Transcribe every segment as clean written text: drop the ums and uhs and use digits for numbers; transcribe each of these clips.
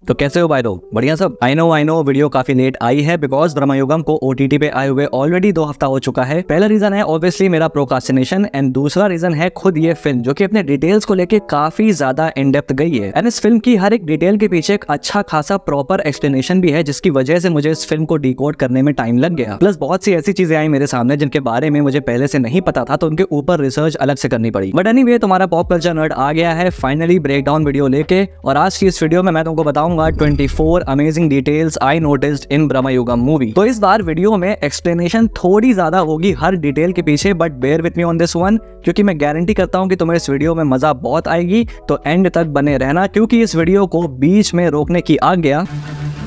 तो कैसे हो भाई लोग? बढ़िया सब। आई नो वीडियो काफी लेट आई है बिकॉज ब्रह्मयुगम को ओटीटी पे आए हुए ऑलरेडी 2 हफ्ता हो चुका है। पहला रीजन है ऑब्वियसली मेरा प्रोक्रास्टिनेशन एंड दूसरा रीजन है खुद ये फिल्म जो कि अपने डिटेल्स को लेके काफी ज्यादा इन डेप्थ गई है एंड इस फिल्म की हर एक डिटेल के पीछे एक अच्छा खासा प्रॉपर एक्सप्लेनेशन भी है जिसकी वजह से मुझे इस फिल्म को डिकोड करने में टाइम लग गया। प्लस बहुत सी ऐसी चीजें आई मेरे सामने जिनके बारे में मुझे पहले से नहीं पता था तो उनके ऊपर रिसर्च अलग से करनी पड़ी। बट एनीवे तुम्हारा पॉप कल्चर नर्ड आ गया है फाइनली ब्रेकडाउन वीडियो लेके और आज की इस वीडियो में मैं तुमको बताऊंगा 24 amazing details I noticed in Bramayugam movie. तो इस बार वीडियो में एक्सप्लेनेशन थोड़ी ज्यादा होगी हर डिटेल के पीछे but bear with me on this one क्योंकि मैं गारंटी करता हूं कि तुम्हें इस वीडियो में मजा बहुत आएगी। तो एंड तक बने रहना क्योंकि इस वीडियो को बीच में रोकने की आज्ञा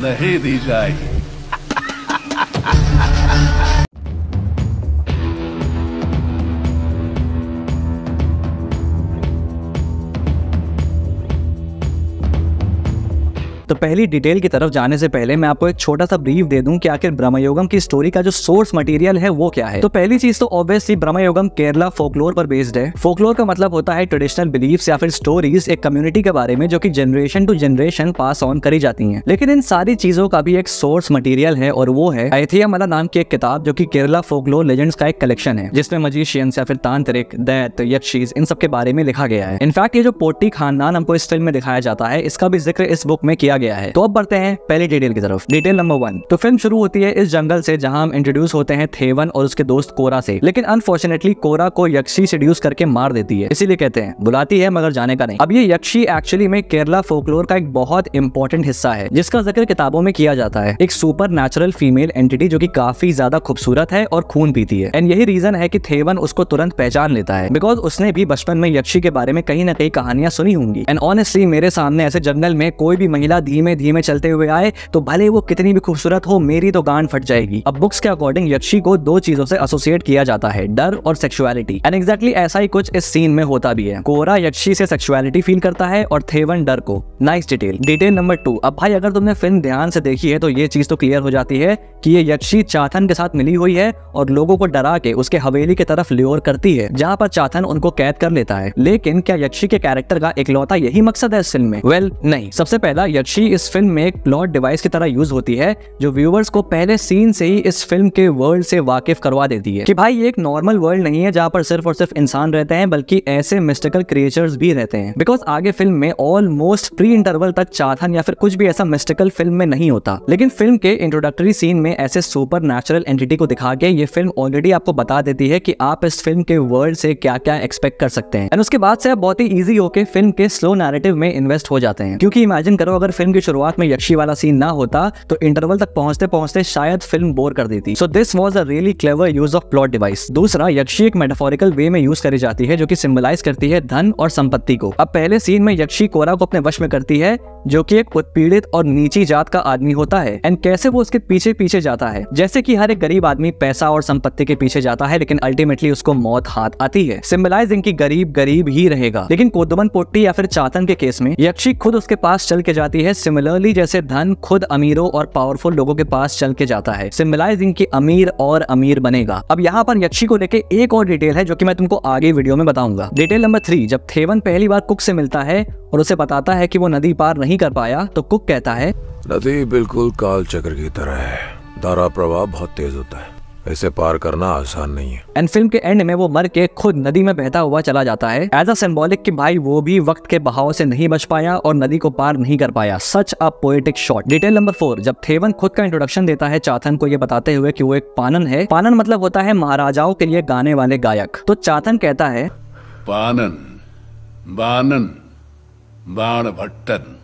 नहीं दी जाएगी। तो पहली डिटेल की तरफ जाने से पहले मैं आपको एक छोटा सा ब्रीफ दे दूं कि आखिर ब्रह्मयुगम की स्टोरी का जो सोर्स मटेरियल है वो क्या है। तो पहली चीज तो ऑब्वियसली ब्रह्मयुगम केरला फोकलोर पर बेस्ड है। फोकलोर का मतलब होता है ट्रेडिशनल बिलीफ्स या फिर स्टोरीज एक कम्युनिटी के बारे में जो कि generation to generation pass on करी जाती हैं। लेकिन इन सारी चीजों का भी एक सोर्स मटेरियल है और वो है ऐथियामाला नाम की एक किताब जो कि केरला फोकलोर लेजेंड्स का एक कलेक्शन है जिसमें मजिशियंस या फिर तांत्रिक, दैत्य, यक्षीज इन सब के बारे में लिखा गया है। इनफैक्ट ये जो पोट्टी खानदान हमको इस फिल्म में दिखाया जाता है इसका भी जिक्र इस बुक में किया गया है। तो अब बढ़ते हैं पहली डिटेल की तरफ। Detail number 1। तो फिल्म शुरू होती है इस जंगल से जहां हम इंट्रोड्यूस होते हैं थेवन और उसके दोस्त कोरा से। लेकिन अनफॉर्चुनेटली कोरा को यक्षी सेड्यूस करके मार देती है, इसीलिए कहते हैं बुलाती है मगर जाने का नहीं। अब ये यक्षी एक्चुअली में केरला फोकलोर का एक बहुत इंपॉर्टेंट हिस्सा है जिसका जिक्र किताबों में किया जाता है। एक सुपर नेचुरल फीमेल एंटिटी जो कि काफी ज्यादा खूबसूरत है और खून पीती है एंड यही रीजन है कि थेवन उसको तुरंत पहचान लेता है बिकॉज उसने भी बचपन में यक्षी के बारे में कहीं ना कहीं कहानियां सुनी होंगी। एंड ऑनेस्टली मेरे सामने ऐसे जंगल में कोई भी महिला धीमे धीमे चलते हुए आए तो भले वो कितनी भी खूबसूरत हो मेरी तो गांड फट जाएगी। अब बुक्स के अकॉर्डिंग यक्षी को 2 चीजों से एसोसिएट किया जाता है, डर और सेक्सुअलिटी। एंड एग्जैक्टली ऐसा ही कुछ इस सीन में होता भी है। कोरा यक्षी से सेक्सुअलिटी फील करता है और थेवन डर को। Nice detail. Detail number 2। अब भाई अगर तुमने फिल्म ध्यान से देखी है तो ये चीज तो क्लियर हो जाती है कि ये यक्षी चाथन के साथ मिली हुई है और लोगों को डरा के उसके हवेली की तरफ ल्योर करती है जहां पर चाथन उनको कैद कर लेता है। लेकिन क्या यक्षी के कैरेक्टर का इकलौता यही मकसद है इस फिल्म में? वेल नहीं। सबसे पहला यक्षी इस फिल्म में एक प्लॉट डिवाइस की तरह यूज होती है जो व्यूअर्स को पहले सीन से ही इस फिल्म के वर्ल्ड से वाकिफ करवा देती है कि भाई ये एक नॉर्मल वर्ल्ड नहीं है जहां पर सिर्फ और सिर्फ इंसान रहते हैं बल्कि ऐसे मिस्टिकल क्रिएचर्स भी रहते हैं। बिकॉज आगे फिल्म में ऑलमोस्ट प्री इंटरवल तक चाथन या फिर कुछ भी ऐसा मिस्टिकल फिल्म में नहीं होता। लेकिन फिल्म के इंट्रोडक्टरी सीन में ऐसे सुपर नेचुरल एंटिटी को दिखा के ये फिल्म ऑलरेडी आपको बता देती है कि आप इस फिल्म के वर्ल्ड से क्या क्या एक्सपेक्ट कर सकते हैं। एंड उसके बाद से आप बहुत ही इजी होके फिल्म के स्लो नैरेटिव में इन्वेस्ट हो जाते हैं क्योंकि इमेजिन करो अगर फिल्म की शुरुआत में यक्षी वाला सीन ना होता तो इंटरवल तक पहुंचते पहुंचते शायद फिल्म बोर कर देती। So this was a really clever use of plot device. दूसरा, यक्षी एक मेटाफोरिकल वे में यूज करी जाती है जो कि सिंबलाइज करती है धन और संपत्ति को। अब पहले सीन में यक्षी कोरा को अपने वश में करती है जो कि एक उत्पीड़ित और नीची जात का आदमी होता है एंड कैसे वो उसके पीछे पीछे जाता है जैसे कि हर एक गरीब आदमी पैसा और संपत्ति के पीछे जाता है लेकिन अल्टीमेटली उसको मौत हाथ आती है। सिंबलाइजिंग की गरीब गरीब ही रहेगा। लेकिन कोदमन पोट्टी या फिर चातन के केस में यक्षी खुद उसके पास चल के जाती है सिमिलरली जैसे धन खुद अमीरों और पावरफुल लोगों के पास चल के जाता है। सिंबलाइजिंग की अमीर और अमीर बनेगा। अब यहाँ पर यक्षी को लेके एक और डिटेल है जो कि मैं तुमको आगे वीडियो में बताऊंगा। Detail number 3। जब थेवन पहली बार कुक से मिलता है और उसे बताता है कि वो नदी पार नहीं कर पाया तो कुक कहता है नदी बिल्कुल काल चक्र की तरह है, धारा प्रवाह बहुत तेज होता है, इसे पार करना आसान नहीं है। एंड फिल्म के एंड में वो मर के खुद नदी में बहता हुआ चला जाता है एज अ सिंबॉलिक कि भाई वो भी वक्त के बहाव से नहीं बच पाया और नदी को पार नहीं कर पाया। Such a poetic shot. Detail number 4। जब थेवन खुद का इंट्रोडक्शन देता है चाथन को ये बताते हुए कि वो एक पानन है। पानन मतलब होता है महाराजाओं के लिए गाने वाले गायक। तो चाथन कहता है पानन, बानन, बाण भट्टन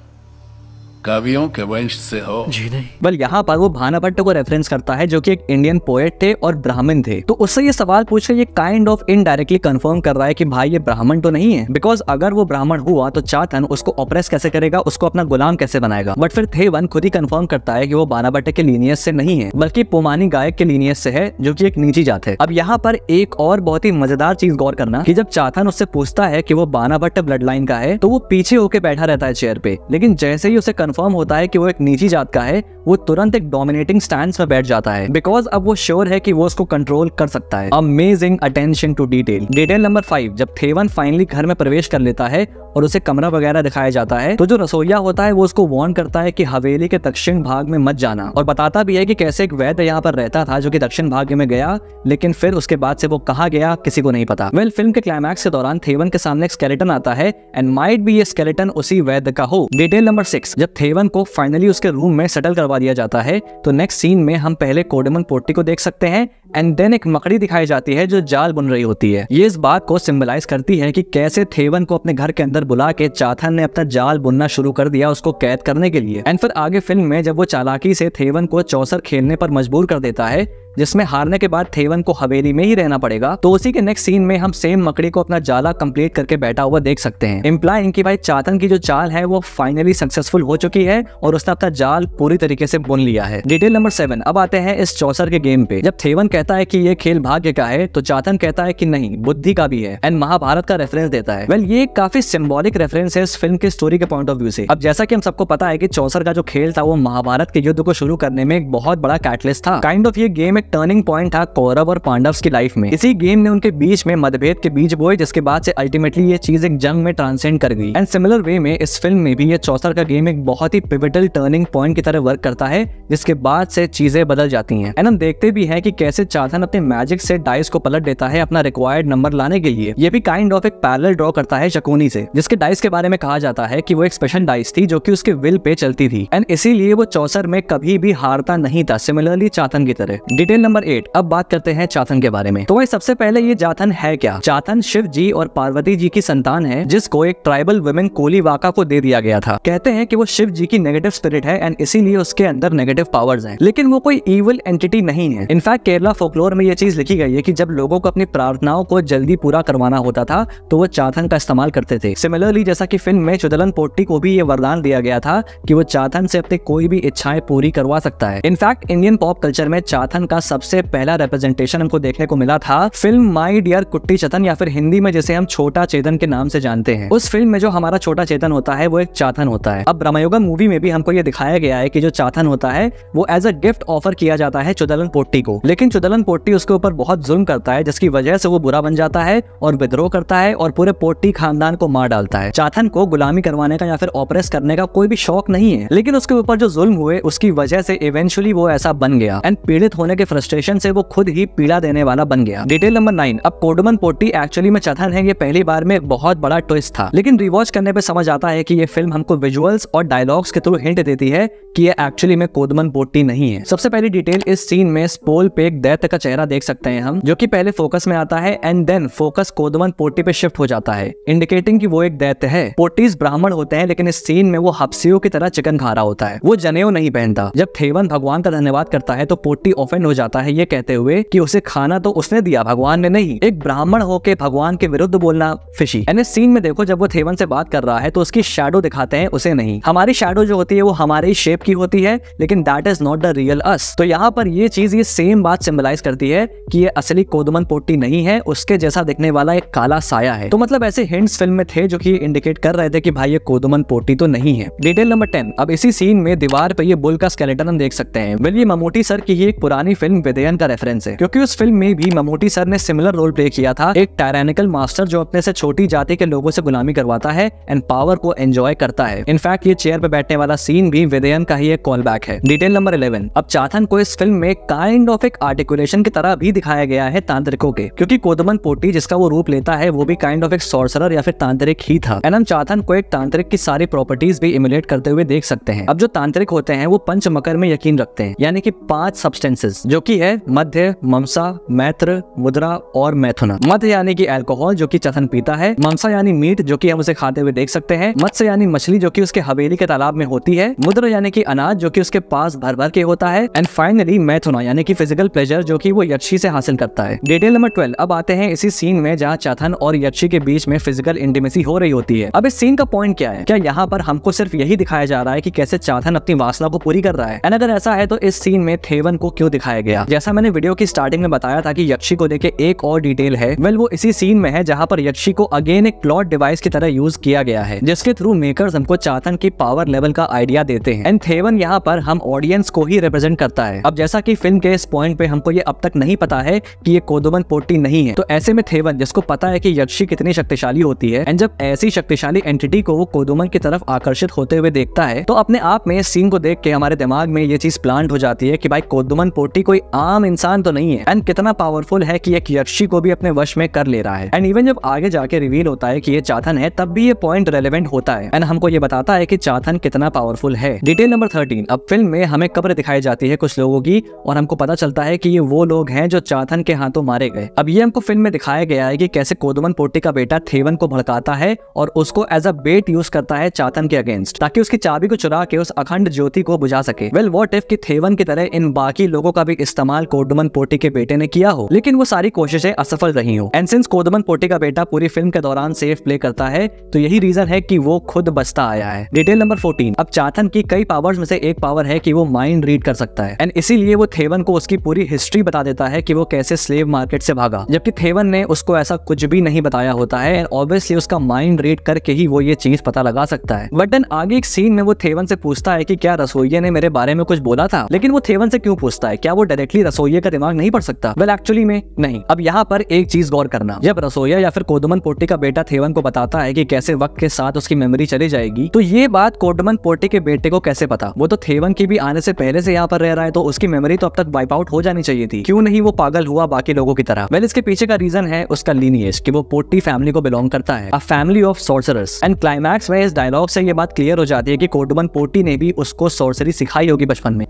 कवियों के वंश से हो जी नहीं। बल यहाँ पर वो भानाभट्ट को रेफरेंस करता है जो कि एक इंडियन पोएट थे और ब्राह्मण थे। तो उससे ये सवाल पूछकर ये काइंड ऑफ इनडायरेक्टली कंफर्म कर रहा है कि भाई ये ब्राह्मण तो नहीं है बिकॉज अगर वो ब्राह्मण हुआ तो चाथन उसको ऑपरेस कैसे करेगा, उसको अपना गुलाम कैसे बनाएगा। बट फिर थेवन खुद ही कंफर्म करता है कि वो भानाभट्ट के लीनियस से नहीं है बल्कि पोमानी गायक के लीनियस से है जो कि एक नीची जात है। अब यहाँ पर एक और बहुत ही मजेदार चीज गौर करना कि जब चाथन उससे पूछता है कि वो भानाभट्ट ब्लड लाइन का है तो वो पीछे होके बैठा रहता है चेयर पे, लेकिन जैसे ही उसे कंफर्म होता है कि वो एक नीची जात का है, वो तुरंत एक डोमिनेटिंग स्टैंड में बैठ जाता है, बिकॉज अब वो श्योर है कि वो उसको कंट्रोल कर सकता है। Amazing attention to detail. Detail number 5, जब थेवन फाइनली घर में प्रवेश कर लेता है और उसे कमरा वगैरह दिखाया जाता है, तो जो रसोइया होता है वो उसको वार्न करता है कि हवेली के दक्षिण भाग में मत जाना, और बताता भी है कि कैसे एक वैद्य यहाँ पर रहता था जो कि दक्षिण भाग में गया, लेकिन फिर उसके बाद से वो कहाँ गया किसी को नहीं पता। फिल्म के क्लाइमैक्स के दौरान थेवन के सामने एक स्केलेटन आता है, एंड माइट बी ये स्केलेटन उसी वैद्य का हो। डिटेल नंबर 6, जब थेवन को फाइनली उसके रूम में सेटल करवा दिया जाता है, तो नेक्स्ट सीन में हम पहले कोडमन पोट्टी को देख सकते हैं, एंड देन एक मकड़ी दिखाई जाती है जो जाल बुन रही होती है। ये इस बात को सिंबलाइज करती है कि कैसे थेवन को अपने घर के अंदर बुला के चाथन ने अपना जाल बुनना शुरू कर दिया उसको कैद करने के लिए। एंड फिर आगे फिल्म में जब वो चालाकी से थेवन को चौसर खेलने पर मजबूर कर देता है, जिसमें हारने के बाद थेवन को हवेली में ही रहना पड़ेगा, तो उसी के नेक्स्ट सीन में हम सेम मकड़ी को अपना जाला कंप्लीट करके बैठा हुआ देख सकते हैं, इम्प्लाइंग कि भाई चातन की जो चाल है वो फाइनली सक्सेसफुल हो चुकी है और उसने अपना जाल पूरी तरीके से बुन लिया है। डिटेल नंबर 7, अब आते हैं इस चौसर के गेम पे। जब थेवन कहता है कि ये खेल भाग्य का है, तो चातन कहता है कि नहीं, बुद्धि का भी है, एंड महाभारत का रेफरेंस देता है। ये काफी सिंबॉलिक रेफरेंस है इस फिल्म के स्टोरी के पॉइंट ऑफ व्यू से। अब जैसा कि हम सबको पता है कि चौसर का जो खेल था वो महाभारत के युद्ध को शुरू करने में एक बहुत बड़ा कैटलिस्ट था। काइंड ऑफ ये गेम एक टर्निंग पॉइंट था कौरव और पांडव की लाइफ में। इसी गेम ने उनके बीच में मतभेद के बीज बोए, जिसके बाद से अल्टीमेटली ये चीज एक जंग में ट्रांसेंड कर गई। एंड सिमिलर वे में इस फिल्म में भी ये चौसर का गेम एक बहुत ही पिवटल टर्निंग पॉइंट की तरह वर्क करता है, जिसके बाद से चीजें बदल जाती हैं। एंड हम देखते भी हैं कि कैसे चाथन अपने मैजिक से डाइस को पलट देता है अपना रिक्वायर्ड नंबर लाने के लिए। ये भी काइंड ऑफ एक पैरेलल ड्रॉ करता है शकुनी से, जिसके डाइस के बारे में कहा जाता है कि वो एक स्पेशल डाइस थी जो कि उसके विल पे चलती थी, एंड इसीलिए वो चौसर में कभी भी हारता नहीं था, सिमिलरली चाथन की तरह। डिटेल नंबर 8, अब बात करते हैं चाथन के बारे में। तो भाई सबसे पहले ये चाथन है क्या? चाथन शिव जी और पार्वती जी की संतान है, जिसको एक ट्राइबल वुमेन कोलीवाका को दे दिया गया था। कहते हैं कि वो शिव जी की नेगेटिव स्पिरिट है एंड इसीलिए उसके अंदर नेगेटिव पावर्स हैं, लेकिन वो कोई इविल एंटिटी नहीं है। इनफैक्ट केरला फोकलोर में ये चीज लिखी गई है कि जब लोगों को अपनी प्रार्थनाओं को जल्दी पूरा करवाना होता था तो वो चाथन का इस्तेमाल करते थे। सिमिलरली जैसा कि फिल्म में चुदलन पोट्टी को भी ये वरदान दिया गया था कि वो चाथन से अपनी कोई भी इच्छाएं पूरी करवा सकता है। इनफैक्ट इंडियन पॉप कल्चर में चाथन का सबसे पहला रिप्रेजेंटेशन हमको देखने को मिला था फिल्म माई डियर कुट्टी चतन, या फिर हिंदी में जिसे हम छोटा चेतन के नाम से जानते हैं। उस फिल्म में जो हमारा छोटा चेतन होता है वो एक चाथन होता है। अब ब्रह्मयुगम मूवी में भी हमको ये दिखाया गया है कि जो चाथन होता है वो एज अ गिफ्ट ऑफर किया जाता है चुदलन पोट्टी को, लेकिन चुदलन पोट्टी उसके ऊपर बहुत जुल्म करता है, जिसकी वजह से वो बुरा बन जाता है और विद्रोह करता है और पूरे पोट्टी खानदान को मार डालता है। चाथन को गुलामी करवाने का या फिर ऑपरेस करने का कोई भी शौक नहीं है, लेकिन उसके ऊपर जो जुल्म हुए उसकी वजह से इवेंचुअली वो ऐसा बन गया एंड पीड़ित होने के फ्रस्ट्रेशन से वो खुद ही पीड़ा देने वाला बन गया। डिटेल नंबर 9, अब कोडमन पोट्टी एक्चुअली में चाथन है, ये पहली बार में एक बहुत बड़ा ट्विस्ट था, लेकिन रिवॉच करने पे समझ आता है कि ये फिल्म हमको विजुअल्स और डायलॉग्स के थ्रू हिंट देती है कि ये एक्चुअली में कोदमन पोट्टी नहीं है। सबसे पहली डिटेल, इस सीन में स्पोल पे एक दैत्य का चेहरा देख सकते हैं हम, जो कि पहले फोकस में आता है एंड देन फोकस कोदमन पोट्टी पे शिफ्ट हो जाता है, इंडिकेटिंग कि वो एक दैत्य है। पोट्टीज ब्राह्मण होते हैं, लेकिन इस सीन में वो हफ्सियों की तरह चिकन खा रहा होता है। वो जनेऊ नहीं पहनता। जब थेवन भगवान का धन्यवाद करता है तो पोट्टी ऑफेंड हो जाता है ये कहते हुए कि उसे खाना तो उसने दिया, भगवान ने नहीं। एक ब्राह्मण होके भगवान के विरुद्ध बोलना फिशी। एंड इस सीन में देखो, जब वो थेवन से बात कर रहा है तो उसकी शैडो दिखाते हैं, उसे नहीं। हमारी शैडो जो होती है वो हमारे शेप की होती है, लेकिन that is not the real us. तो यहाँ पर ये चीज, ये सेम बात सिंबलाइज करती है कि ये असली कोदमन पोट्टी नहीं है, उसके जैसा दिखने वाला एक काला साया है। तो मतलब ऐसे हिंट्स फिल्म में थे जो कि इंडिकेट कर रहे थे कि भाई ये कोदमन पोट्टी तो नहीं है। डिटेल नंबर 10, अब इसी सीन में दीवार पे ये बुल का स्केलेटन हम देख सकते हैं। वेल ये ममूटी सर की ही एक पुरानी फिल्म विदेयन का रेफरेंस है, क्योंकि उस फिल्म में भी ममूटी सर ने सिमिलर रोल प्ले किया था, एक टायरानिकल मास्टर जो अपने से छोटी जाति के लोगों से गुलामी करवाता है एंड पावर को एंजॉय करता है। इनफैक्ट ये चेयर पे बैठने वाला सीन भी विदेयन का ही एक कॉल बैक है। डिटेल नंबर 11, अब चाथन को इस फिल्म में काइंड ऑफ एक आर्टिकुलेशन की तरह भी दिखाया गया है तांत्रिकों के, क्योंकि कोदमन पोट्टी जिसका वो रूप लेता है वो भी काइंड ऑफ एक सॉर्सरर या फिर तांत्रिक ही था। एंड हम चाथन को एक तांत्रिक की सारी प्रॉपर्टीज भी इमुलेट करते हुए देख सकते हैं। अब जो तांत्रिक होते हैं वो पंच मकर में यकीन रखते हैं, यानी कि 5 सब्सटेंसेस, जो कि है मध्य, ममसा, मैत्र, मुद्रा और मैथुना। मध्य यानी कि अल्कोहल जो कि चाथन पीता है, ममसा यानी मीट जो कि हम उसे खाते हुए देख सकते हैं, मत्स्य यानी मछली जो कि उसके हवेली के तालाब में होती है, मुद्रा यानी कि अनाज जो कि उसके पास भर भर के होता है, एंड फाइनली मैथुना यानी कि फिजिकल प्लेजर जो कि वो यक्षी से हासिल करता है। डिटेल नंबर 12, अब आते हैं इसी सीन में जहाँ चाथन और यक्षी के बीच में फिजिकल इंटीमेसी हो रही होती है। अब इस सीन का पॉइंट क्या है? क्या यहाँ पर हमको सिर्फ यही दिखाया जा रहा है कि कैसे चाथन अपनी वासना को पूरी कर रहा है? एंड अगर ऐसा है तो इस सीन में थेवन को क्यों दिखाया गया? जैसा मैंने वीडियो की स्टार्टिंग में बताया था कि यक्षी को लेके एक और डिटेल है, वेल वो इसी सीन में है जहाँ पर यक्षी को अगेन एक प्लॉट डिवाइस की तरह यूज किया गया है, जिसके थ्रू मेकर्स हमको चाथन की पावर पावर लेवल का आइडिया देते हैं। एंड थेवन यहाँ पर हम ऑडियंस को ही रिप्रेजेंट करता है। अब जैसा कि फिल्म के इस पॉइंट पे हमको ये अब तक नहीं पता है कि ये कोदोमन पोट्टी नहीं है, तो ऐसे में थेवन जिसको पता है कि यक्षी कितनी शक्तिशाली होती है, एंड जब ऐसी शक्तिशाली एंटिटी को वो कोदोमन की तरफ आकर्षित होते हुए देखता है, तो अपने आप में इस सीन को देख के हमारे दिमाग में ये चीज प्लांट हो जाती है कि भाई कोदोमन पोट्टी कोई आम इंसान तो नहीं है, एंड कितना पावरफुल है कि एक यक्षी को भी अपने वश में कर ले रहा है। एंड इवन जब आगे जाके रिवील होता है कि ये चाथन है, तब भी ये पॉइंट रेलेवेंट होता है एंड हमको ये बताता है कि चाथन कितना पावरफुल है। डिटेल नंबर 13, अब फिल्म में हमें कब्र दिखाई जाती है कुछ लोगों की, और हमको पता चलता है कि ये वो लोग हैं जो चाथन के हाथों मारे गए। अब ये हमको फिल्म में दिखाया गया है कि कैसे कोदोमन पोट्टी का बेटा थेवन को भड़काता है और उसको एज अ बेट यूज करता है चाथन के अगेंस्ट, ताकि उसकी चाबी को चुरा के उस अखंड ज्योति को बुझा सके। वेल व्हाट इफ कि थेवन की तरह इन बाकी लोगों का भी इस्तेमाल कोदोमन पोट्टी के बेटे ने किया हो, लेकिन वो सारी कोशिशें असफल रही हो। एंड सिंस कोदोमन पोट्टी का बेटा पूरी फिल्म के दौरान सेफ प्ले करता है, तो यही रीजन है कि वो खुद बचता आया है। डिटेल नंबर 14, अब चाथन की कई पावर्स में से एक पावर है कि वो माइंड रीड कर सकता है, एंड इसीलिए वो थेवन को उसकी पूरी हिस्ट्री बता देता है कि वो कैसे स्लेव मार्केट से भागा, जबकि थेवन ने उसको ऐसा कुछ भी नहीं बताया होता है। एंड ऑब्वियसली उसका माइंड रीड करके ही वो ये चीज पता लगा सकता है। बट देन आगे एक सीन में वो थेवन से पूछता है कि क्या रसोइये ने मेरे बारे में कुछ बोला था, लेकिन वो थेवन से क्यों पूछता है? क्या वो डायरेक्टली रसोइये का दिमाग नहीं पढ़ सकता? वेल एक्चुअली में नहीं। अब यहाँ पर एक चीज गौर करना, जब रसोइया या फिर कोदोमन पोट्टी का बेटा थेवन को बताता है कि कैसे वक्त के साथ उसकी मेमोरी चली जाएगी, तो ये बात कोदोमन पोट्टी के बेटे को कैसे पता? वो तो थेवन की भी आने से पहले से यहाँ पर रह रहा है, तो उसकी मेमोरी तो अब तक वाइप आउट हो जानी चाहिए थी। क्यों नहीं वो पागल हुआ बाकी लोगों की तरह? वेल इसके पीछे का रीजन है उसका लीनिएज, कि वो पोट्टी फैमिली को बिलोंग करता है, a family of sorcerers. And climax में इस डायलॉग से ये बात क्लियर हो जाती है कि कोदोमन पोट्टी ने भी उसको सॉर्सरी सिखाई होगी बचपन में।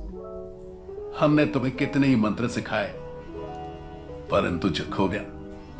हमने तुम्हें कितने ही मंत्र सिखाए, परंतु जो खो गया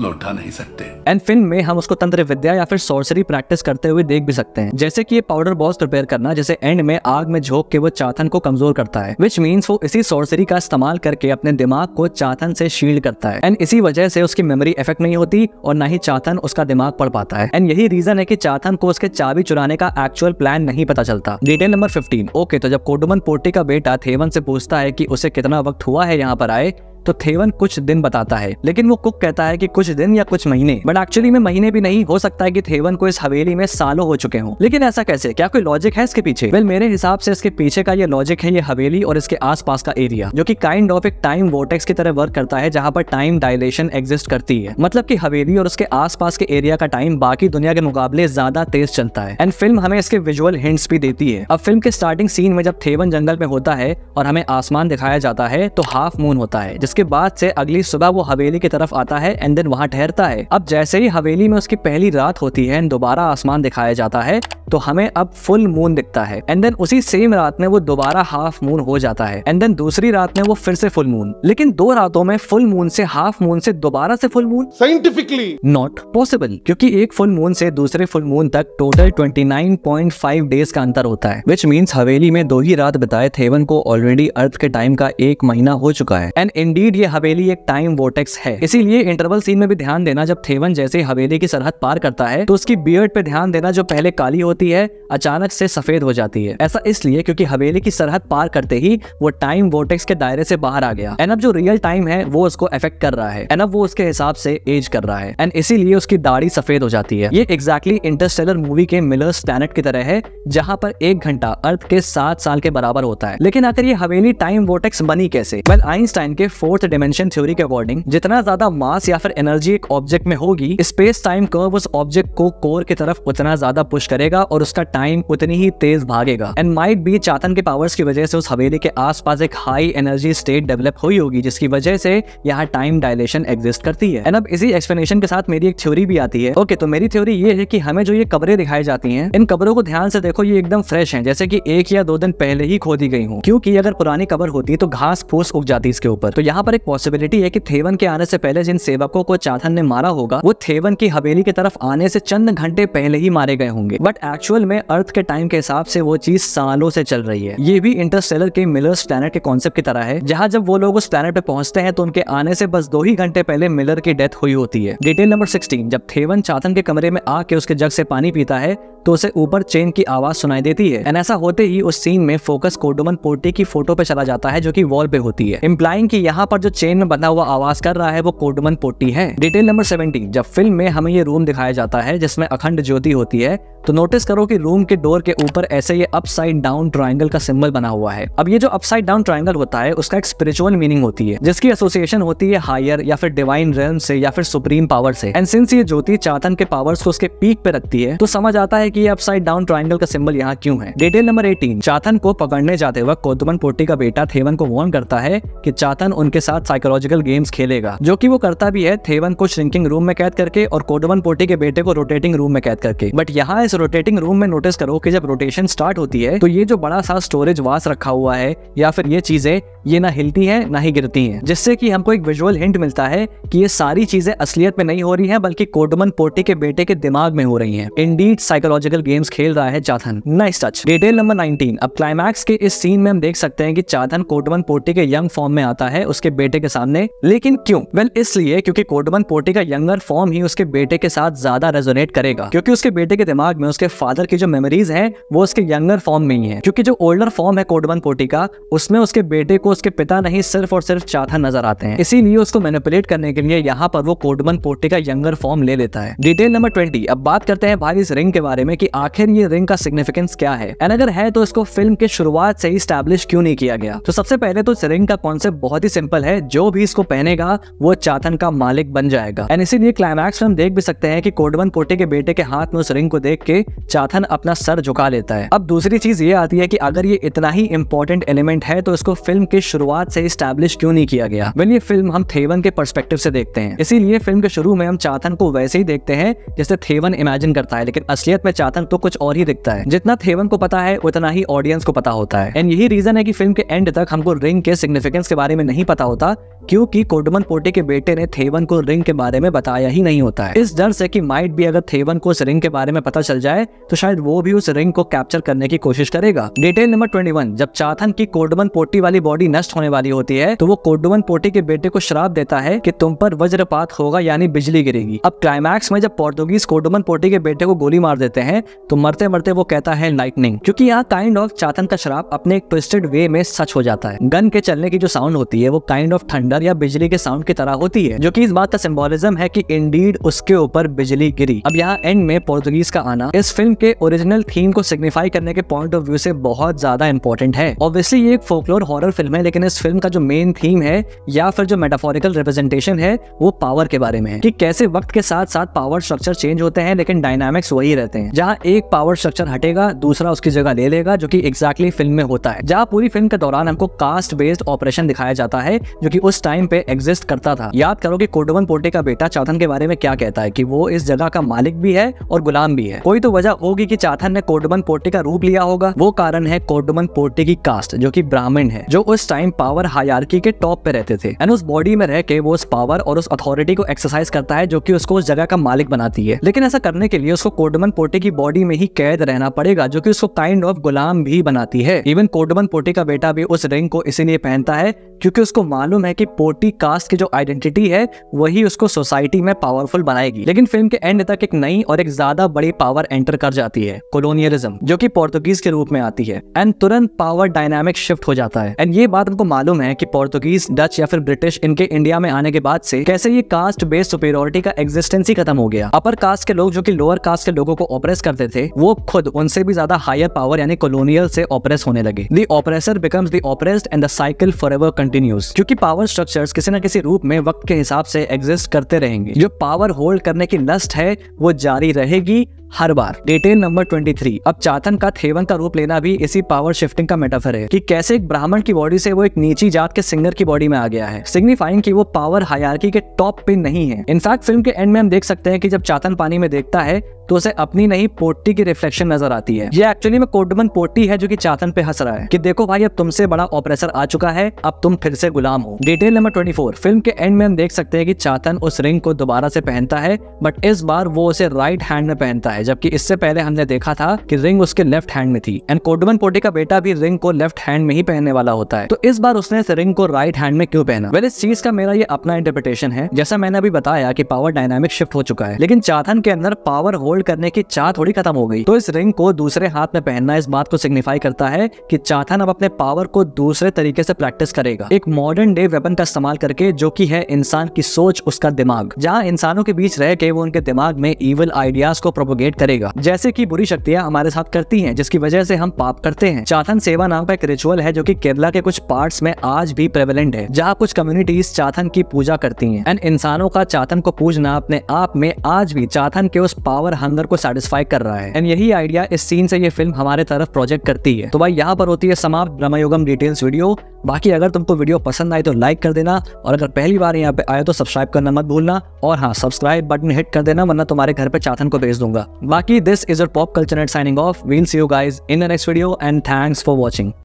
लौटा नहीं सकते। एंड फिल्म में हम उसको तंत्र विद्या या फिर सॉर्सरी प्रैक्टिस करते हुए देख भी सकते हैं, जैसे कि ये पाउडर बॉल्स प्रिपेयर करना, जैसे एंड में आग में झोंक के वो चाथन को कमजोर करता है, विच मीन्स वो इसी सॉर्सरी का इस्तेमाल करके अपने दिमाग को चाथन से शील्ड करता है। एंड इसी वजह से उसकी मेमोरी इफेक्ट नहीं होती और ना ही चाथन उसका दिमाग पढ़ पाता है। एंड यही रीजन है कि चाथन को उसके चाबी चुराने का एक्चुअल प्लान नहीं पता चलता। डिटेल नंबर 15, ओके, तो जब कोदोमन पोट्टी का बेटा थेवन से पूछता है कि उसे कितना वक्त हुआ है यहाँ पर आए, तो थेवन कुछ दिन बताता है, लेकिन वो कुक कहता है कि कुछ दिन या कुछ महीने, बट एक्चुअली में महीने भी नहीं, हो सकता है कि थेवन को इस हवेली में सालों हो चुके हों। लेकिन ऐसा कैसे? क्या कोई लॉजिक है इसके पीछे? वेल मेरे हिसाब से इसके पीछे का ये लॉजिक है ये हवेली और इसके आसपास का एरिया, जो कि काइंड ऑफ एक टाइम वोर्टेक्स की तरह वर्क करता है, जहाँ पर टाइम डायलेशन एग्जिस्ट करती है। मतलब कि हवेली और उसके आसपास के एरिया का टाइम बाकी दुनिया के मुकाबले ज्यादा तेज चलता है। एंड फिल्म हमें इसके विजुअल हिंट्स भी देती है। अब फिल्म के स्टार्टिंग सीन में जब थेवन जंगल में होता है और हमें आसमान दिखाया जाता है, तो हाफ मून होता है, जिसके बाद से अगली सुबह वो हवेली की तरफ आता है एंड देन वहां ठहरता है। अब जैसे ही हवेली में उसकी पहली रात होती है, दोबारा आसमान दिखाया जाता है, तो हमें अब फुल मून दिखता है। एंड देन उसी सेम रात में वो दोबारा हाफ मून हो जाता है, एंड देन दूसरी रात में वो फिर से फुल मून। लेकिन 2 रातों में फुल मून से हाफ मून से दोबारा से full moon scientifically not possible, क्योंकि एक फुल मून से दूसरे फुल मून तक टोटल 29.5 डेज का अंतर होता है, विच मीन्स हवेली में 2 ही रात बिताए थेवन को ऑलरेडी अर्थ के टाइम का 1 महीना हो चुका है। एंड इंडीड ये हवेली एक टाइम वोर्टेक्स है। इसीलिए इंटरवल सीन में भी ध्यान देना, जब थेवन जैसे हवेली की सरहद पार करता है, तो उसकी बियर्ड पे ध्यान देना, जो पहले काली होती है अचानक से सफेद हो जाती है। ऐसा इसलिए क्योंकि हवेली की सरहद पार करते ही वो टाइम वोर्टेक्स के दायरे से बाहर आ गया, एंड अब जो रियल टाइम है वो उसको अफेक्ट कर रहा है, एंड अब वो उसके हिसाब से एज कर रहा है, एंड इसीलिए उसकी दाढ़ी सफेद हो जाती है। ये एग्जैक्टली इंटरस्टेलर मूवी के मिलर्स प्लैनेट की तरह है, जहाँ पर 1 घंटा अर्थ के 7 साल के बराबर होता है। लेकिन आखिर ये हवेली टाइम वोर्टेक्स बनी कैसे? वेल आइंस्टाइन के 4th डिमेंशन थ्योरी के अकॉर्डिंग जितना ज्यादा मास या फिर एनर्जी एक ऑब्जेक्ट में होगी, स्पेस टाइम कर्व उस ऑब्जेक्ट को कोर की तरफ उतना ज्यादा पुश करेगा और उसका टाइम उतनी ही तेज भागेगा। एंड माइट बी चाथन के पावर्स की वजह से उस हवेली के आसपास एक हाई एनर्जी स्टेट डेवलप हुई होगी, जिसकी वजह से यहाँ टाइम डायलेशन एग्जिस्ट करती है। एंड अब इसी एक्सप्लेनेशन के साथ मेरी एक थ्योरी भी आती है। ओके, तो मेरी थ्योरी ये है कि हमें जो ये कब्रें दिखाई जाती हैं, इन कब्रों को ध्यान से देखो, ये एकदम फ्रेश हैं, जैसे कि 1 या 2 दिन पहले ही खोदी गई हूँ। क्योंकि अगर पुरानी कब्र होती तो घास फूस उग जाती इसके ऊपर। तो यहाँ पर एक पॉसिबिलिटी है कि थेवन के आने से पहले जिन सेवकों को चाथन ने मारा होगा, वो थेवन की हवेली की तरफ आने से चंद घंटे पहले ही मारे गए होंगे। बट एक्चुअल में अर्थ के टाइम के हिसाब से वो चीज सालों से चल रही है। ये भी इंटरस्टेलर के मिलर्स प्लैनेट के कॉन्सेप्ट की तरह है, जहाँ जब वो लोग उस प्लैनेट पे पहुंचते हैं तो उनके आने से बस 2 ही घंटे पहले मिलर की डेथ हुई होती है। डिटेल नंबर 16, जब थेवन चाथन के कमरे में आके उसके जग से पानी पीता है, तो उसे ऊपर चेन की आवाज सुनाई देती है। एंड ऐसा होते ही उस सीन में फोकस कोदोमन पोट्टी की फोटो पे चला जाता है, जो कि वॉल पे होती है, इम्प्लाइंग कि यहाँ यहाँ पर जो चेन में बंधा हुआ आवाज कर रहा है वो कोडमन पोटी है। डिटेल नंबर 70, जब फिल्म में हमें ये रूम दिखाया जाता है जिसमें अखंड ज्योति होती है, तो नोटिस करो कि रूम के डोर के ऊपर ऐसे ये अपसाइड डाउन ट्रायंगल का सिंबल बना हुआ है। अब ये जो अपसाइड डाउन ट्रायंगल होता है उसका एक स्पिरिचुअल मीनिंग होती है, जिसकी एसोसिएशन होती है हायर या फिर डिवाइन रेल्म से या फिर सुप्रीम पावर से। एंड सिंस ये ज्योति चातन के पावर्स को उसके पीक पे रखती है, तो समझ आता है कि ये अपसाइड डाउन ट्रायंगल का सिंबल यहाँ क्यों है। डिटेल नंबर 18, चातन को पकड़ने जाते वक्त कोदमन पोटी का बेटा थेवन को वार्न करता है कि चातन उनके साथ साइकोलॉजिकल गेम्स खेलेगा, जो कि वो करता भी है, थेवन को श्रिंकिंग रूम में कैद करके और कोडमन पोटी के बेटे को रोटेटिंग रूम में कैद करके। बट यहाँ इस रोटेटिंग रूम में नोटिस करो कि जब रोटेशन स्टार्ट होती है तो ये जो बड़ा सा स्टोरेज वास रखा हुआ है या फिर ये चीजें, ये ना हिलती हैं ना ही गिरती हैं, जिससे कि हमको एक विजुअल हिंट मिलता है कि ये सारी चीजें असलियत में नहीं हो रही हैं बल्कि कोडमन पोटी के बेटे के दिमाग में हो रही हैं। इंडीड साइकोलॉजिकल गेम्स खेल रहा है Chathan. Nice touch. Detail number 19, अब क्लाइमैक्स के इस सीन में हम देख सकते हैं कि चाथन कोडमन पोटी के यंग फॉर्म में आता है उसके बेटे के सामने। लेकिन क्यों? वेल, इसलिए क्योंकि कोडमन पोटी का यंगर फॉर्म ही उसके बेटे के साथ ज्यादा रेजोनेट करेगा, क्योंकि उसके बेटे के दिमाग में उसके फादर की जो मेमोरीज हैं वो उसके यंगर फॉर्म में ही है। क्योंकि जो ओल्डर फॉर्म है कोडमन पोटी का, उसमें उसके बेटे को उसके पिता नहीं सिर्फ और सिर्फ चाथन नजर आते हैं, इसीलिए उसको मैनिपुलेट करने के लिए यहाँ पर वो कोडमन पोटी का यंगर फॉर्म ले लेता है। डिटेल नंबर 20, अब बात करते हैं भाई इस रिंग के बारे में कि आखिर ये रिंग का सिग्निफिकेंस क्या है, एंड अगर है तो इसको फिल्म के शुरुआत से ही स्टैब्लिश क्यों नहीं किया गया। तो सबसे पहले तो इस रिंग का कॉन्सेप्ट बहुत ही सिंपल है, जो भी इसको पहनेगा वो चाथन का मालिक बन जाएगा। एंड इसीलिए क्लाइमैक्स में हम देख भी सकते हैं कि कोडमन पोटी के बेटे के हाथ में उस रिंग को देख के चाथन अपना सर झुका लेता है। अब दूसरी चीज ये आती है कि अगर ये इतना ही इंपॉर्टेंट एलिमेंट है तो इसको फिल्म की शुरुआत से स्टैब्लिश क्यों नहीं किया गया। वेल, ये फिल्म हम थेवन के पर्सपेक्टिव से देखते हैं, इसीलिए फिल्म के शुरू में हम चाथन को वैसे ही देखते हैं जैसे थेवन इमेजिन करता है, लेकिन असलियत में चाथन तो कुछ और ही दिखता है। जितना थेवन को पता है उतना ही ऑडियंस को पता होता है। एंड यही रीजन है कि फिल्म के एंड तक हमको रिंग के सिग्निफिकेंस के बारे में नहीं पता होता, क्योंकि कोडमन पोटी के बेटे ने थेवन को रिंग के बारे में बताया ही नहीं होता है। इस डर से कि माइट भी अगर थेवन को उस रिंग के बारे में पता चल जाए तो शायद वो भी उस रिंग को कैप्चर करने की कोशिश करेगा। डिटेल नंबर 21, जब चाथन की कोडमन पोटी वाली बॉडी नष्ट होने वाली होती है तो वो कोडमन पोटी के बेटे को श्राप देता है कि तुम पर वज्रपात होगा, यानी बिजली गिरेगी। अब क्लाइमैक्स में जब पोर्तुगीज कोडमन पोटी के बेटे को गोली मार देते हैं तो मरते मरते वो कहता है लाइटनिंग, क्योंकि यहाँ काइंड ऑफ चाथन का श्राप अपने एक ट्विस्टेड वे में सच हो जाता है। गन के चलने की जो साउंड होती है वो काइंड ऑफ थंडर या बिजली के साउंड की तरह होती है, जो कि इस बात का सिंबोलिज्म है कि इंडीड उसके ऊपर बिजली गिरी। अब यहाँ एंड में पोर्तुगीज का आना इस फिल्म के ओरिजिनल थीम को सिग्निफाई करने के पॉइंट ऑफ व्यू से बहुत ज्यादा इंपॉर्टेंट है। ऑब्वियसली ये एक फोकलोर हॉरर फिल्म है, लेकिन इस फिल्म का जो मेन थीम है या फिर जो मेटाफोरिकल रिप्रेजेंटेशन है वो पावर के बारे में है, कि कैसे वक्त के साथ साथ पावर स्ट्रक्चर चेंज होते हैं लेकिन डायनामिक्स वही रहते हैं। जहाँ एक पावर स्ट्रक्चर हटेगा दूसरा उसकी जगह ले लेगा, जो कि एग्जैक्टली फिल्म में होता है। जहाँ पूरी फिल्म के दौरान हमको कास्ट बेस्ड ऑपरेशन दिखाया जाता है जो कि उस टाइम पे एग्जिस्ट करता था। याद करो कि कोडमन पोटी का बेटा चाथन के बारे में क्या कहता है कि वो इस जगह का मालिक भी है और गुलाम भी है। कोई तो वजह होगी कि चाथन ने कोडमन पोटी का रूप लिया होगा। वो कारण है कोडमन पोटी की कास्ट, जो कि ब्राह्मण है, जो उस टाइम पावर हायरार्की के टॉप पे रहते थे। एंड उस बॉडी में रह के वो उस पावर और उस अथॉरिटी को एक्सरसाइज करता है जो कि उसको उस जगह का मालिक बनाती है। लेकिन ऐसा करने के लिए उसको कोडमन पोटी की बॉडी में ही कैद रहना पड़ेगा, जो कि उसको काइंड ऑफ गुलाम भी बनाती है। इवन कोडमन पोटी का बेटा भी उस रिंग को इसीलिए पहनता है क्योंकि उसको मालूम है कि पोटी कास्ट की जो आइडेंटिटी है वही उसको सोसाइटी में पावरफुल बनाएगी। लेकिन फिल्म के एंड तक एक नई और एक ज्यादा बड़ी पावर एंटर कर जाती है, कोलोनियलिज्म, जो कि पोर्तुगीज के रूप में आती है। एंड तुरंत पावर डायनामिक शिफ्ट हो जाता है। एंड ये बात हमको मालूम है कि पोर्तुगीज, डच या फिर ब्रिटिश इनके इंडिया में आने के बाद से कैसे ये कास्ट बेस्ड सुपीरियरिटी का एग्जिस्टेंस ही खत्म हो गया। अपर कास्ट के लोग जो कि लोअर कास्ट के लोगों को ऑपरेस करते थे, वो खुद उनसे भी ज्यादा हायर पावर यानी कोलोनियल से ऑपरेस होने लगे। The oppressor becomes the oppressed and the cycle forever continues, क्योंकि पावर स्ट्रक्चर्स किसी न किसी रूप में वक्त के हिसाब से एग्जिस्ट करते रहेंगे। जो पावर होल्ड करने की लस्ट है वो जारी रहेगी हर बार। डिटेल नंबर 23, अब चाथन का थेवन का रूप लेना भी इसी पावर शिफ्टिंग का मेटाफर है कि कैसे एक ब्राह्मण की बॉडी से वो एक नीची जात के सिंगर की बॉडी में आ गया है, सिग्निफाइंग कि वो पावर हायरार्की के टॉप पे नहीं है। इनफैक्ट फिल्म के एंड में हम देख सकते हैं कि जब चाथन पानी में देखता है तो उसे अपनी नहीं पोटी की रिफ्लेक्शन नजर आती है। ये एक्चुअली में कोडमन पोटी है जो कि चाथन पे हंस रहा है कि देखो भाई, अब तुमसे बड़ा ऑपरेसर आ चुका है, अब तुम फिर से गुलाम हो। डिटेल नंबर 24, फिल्म के एंड में हम देख सकते हैं कि चाथन उस रिंग को दोबारा से पहनता है, बट इस बार वो उसे राइट हैंड में पहनता है, जबकि इससे पहले हमने देखा था कि रिंग उसके लेफ्ट हैंड में थी। एंड कोडमन पोटी का बेटा भी रिंग को लेफ्ट हैंड में ही पहनने वाला होता है, तो इस बार उसने इस रिंग को राइट हैंड में क्यों पहना? वेल, इस चीज का मेरा ये अपना इंटरप्रिटेशन है। जैसा मैंने अभी बताया कि पावर डायनामिक शिफ्ट हो चुका है, लेकिन चाथन के अंदर पावर होल्ड होल्ड करने की चाह थोड़ी खत्म हो गई। तो इस रिंग को दूसरे हाथ में पहनना इस बात को सिग्निफाई करता है कि चाथन अब अपने पावर को दूसरे तरीके से प्रैक्टिस करेगा, एक मॉडर्न डे वेपन का इस्तेमाल करके, जो कि है इंसान की सोच, उसका दिमाग, जहाँ इंसानों के बीच रह के वो उनके दिमाग में इविल आइडियाज को प्रोपोगेट करेगा, जैसे कि बुरी शक्तियां हमारे साथ करती हैं, जिसकी वजह से हम पाप करते हैं। चाथन सेवा नाम का एक रिचुअल है जो कि केरला के कुछ पार्ट्स में आज भी प्रेवलेंट है, जहाँ कुछ कम्युनिटीज चाथन की पूजा करती हैं। एंड इंसानों का चाथन को पूजना अपने आप में आज भी चाथन के उस पावर हंगर को सेटिस्फाई कर रहा है। एंड यही आइडिया इस सीन से ये फिल्म हमारे तरफ प्रोजेक्ट करती है। तो भाई यहाँ पर होती है समाप्त ब्रह्मयुगम डिटेल्स वीडियो। बाकी अगर तुमको वीडियो पसंद आई तो लाइक कर देना, और अगर पहली बार यहाँ पे आए तो सब्सक्राइब करना मत भूलना, और हाँ, सब्सक्राइब बटन हिट कर देना, वरना तुम्हारे घर पे चाथन को भेज दूंगा। बाकी this is your pop culture net signing off. We'll see you guys in the next video and thanks for watching.